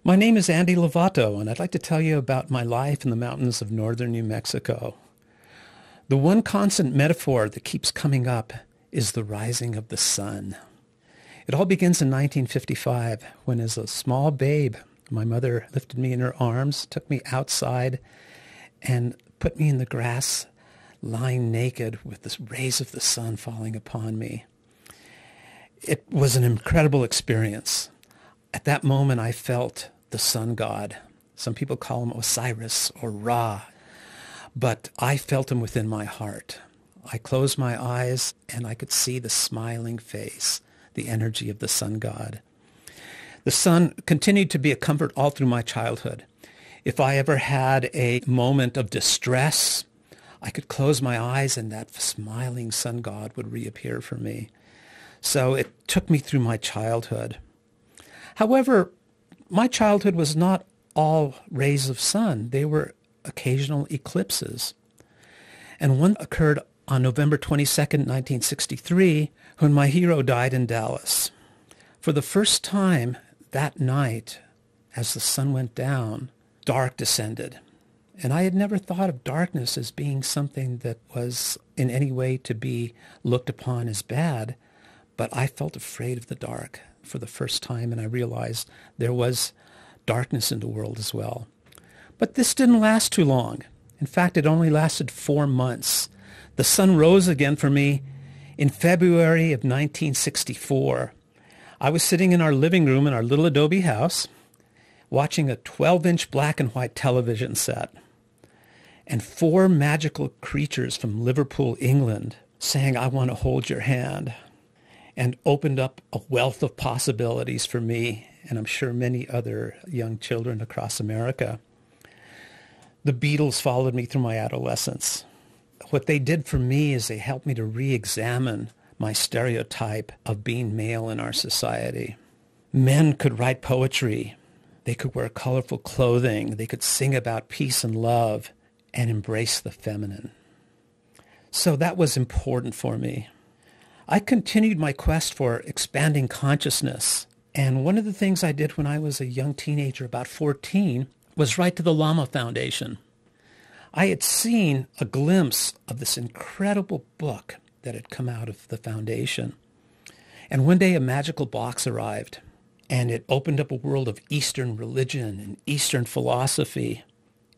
My name is Andy Lovato, and I'd like to tell you about my life in the mountains of northern New Mexico. The one constant metaphor that keeps coming up is the rising of the sun. It all begins in 1955, when as a small babe, my mother lifted me in her arms, took me outside, and put me in the grass, lying naked with the rays of the sun falling upon me. It was an incredible experience. At that moment, I felt the sun god. Some people call him Osiris or Ra, but I felt him within my heart. I closed my eyes and I could see the smiling face, the energy of the sun god. The sun continued to be a comfort all through my childhood. If I ever had a moment of distress, I could close my eyes and that smiling sun god would reappear for me. So it took me through my childhood. However, my childhood was not all rays of sun. They were occasional eclipses. And one occurred on November 22nd, 1963, when my hero died in Dallas. For the first time that night, as the sun went down, dark descended. And I had never thought of darkness as being something that was in any way to be looked upon as bad, but I felt afraid of the dark for the first time, and I realized there was darkness in the world as well. But this didn't last too long. In fact, it only lasted 4 months. The sun rose again for me in February of 1964. I was sitting in our living room in our little adobe house, watching a 12-inch black and white television set. And 4 magical creatures from Liverpool, England, sang, "I Want to Hold Your Hand," and opened up a wealth of possibilities for me, and I'm sure many other young children across America. The Beatles followed me through my adolescence. What they did for me is they helped me to re-examine my stereotype of being male in our society. Men could write poetry. They could wear colorful clothing. They could sing about peace and love and embrace the feminine. So that was important for me. I continued my quest for expanding consciousness. And one of the things I did when I was a young teenager, about 14, was write to the Lama Foundation. I had seen a glimpse of this incredible book that had come out of the foundation. And one day a magical box arrived, and it opened up a world of Eastern religion and Eastern philosophy.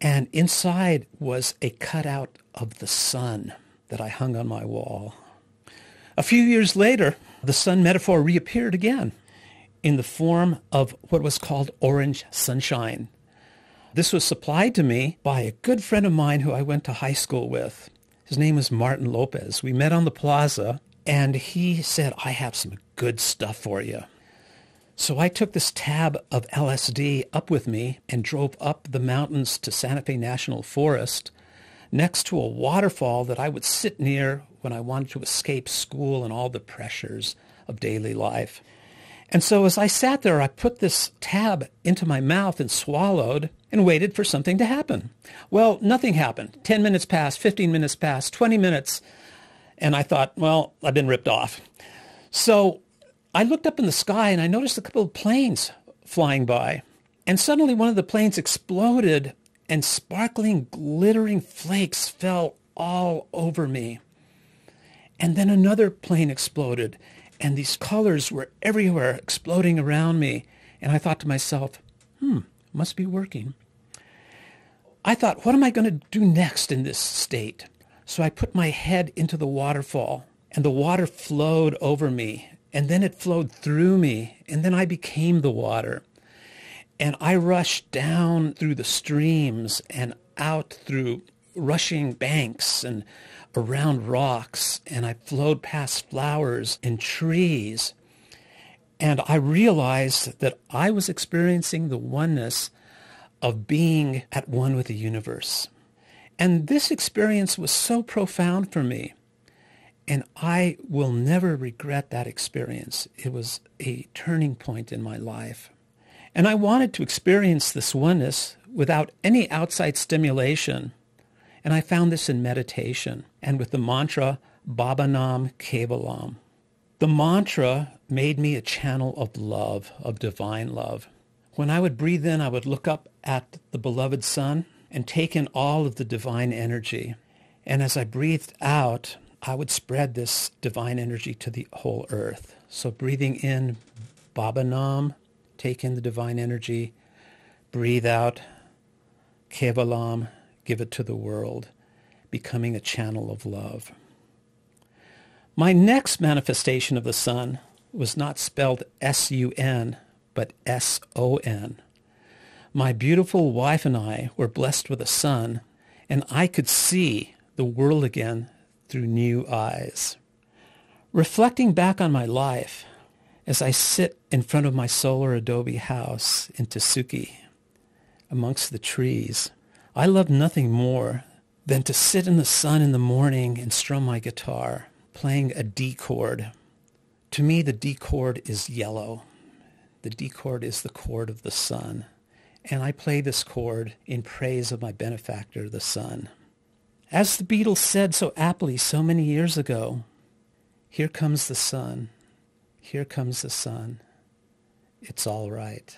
And inside was a cutout of the sun that I hung on my wall. A few years later, the sun metaphor reappeared again in the form of what was called orange sunshine. This was supplied to me by a good friend of mine who I went to high school with. His name was Martin Lopez. We met on the plaza, and he said, "I have some good stuff for you." So I took this tab of LSD up with me and drove up the mountains to Santa Fe National Forest next to a waterfall that I would sit near when I wanted to escape school and all the pressures of daily life. And so as I sat there, I put this tab into my mouth and swallowed and waited for something to happen. Well, nothing happened. 10 minutes passed, 15 minutes passed, 20 minutes, and I thought, well, I've been ripped off. So I looked up in the sky and I noticed a couple of planes flying by. And suddenly one of the planes exploded and sparkling, glittering flakes fell all over me. And then another plane exploded, and these colors were everywhere exploding around me. And I thought to myself, must be working. I thought, what am I going to do next in this state? So I put my head into the waterfall, and the water flowed over me, and then it flowed through me, and then I became the water. And I rushed down through the streams and out through rushing banks and around rocks, and I flowed past flowers and trees. And I realized that I was experiencing the oneness of being at one with the universe. And this experience was so profound for me. And I will never regret that experience. It was a turning point in my life. And I wanted to experience this oneness without any outside stimulation. And I found this in meditation and with the mantra, Baba Nam Kevalam. The mantra made me a channel of love, of divine love. When I would breathe in, I would look up at the beloved sun and take in all of the divine energy. And as I breathed out, I would spread this divine energy to the whole earth. So breathing in, Baba Nam, take in the divine energy. Breathe out, Kevalam, give it to the world, becoming a channel of love. My next manifestation of the sun was not spelled S-U-N, but S-O-N. My beautiful wife and I were blessed with a son, and I could see the world again through new eyes. Reflecting back on my life, as I sit in front of my solar adobe house in Tasuki, amongst the trees, I love nothing more than to sit in the sun in the morning and strum my guitar, playing a D chord. To me, the D chord is yellow. The D chord is the chord of the sun. And I play this chord in praise of my benefactor, the sun. As the Beatles said so aptly so many years ago, here comes the sun. Here comes the sun. It's all right.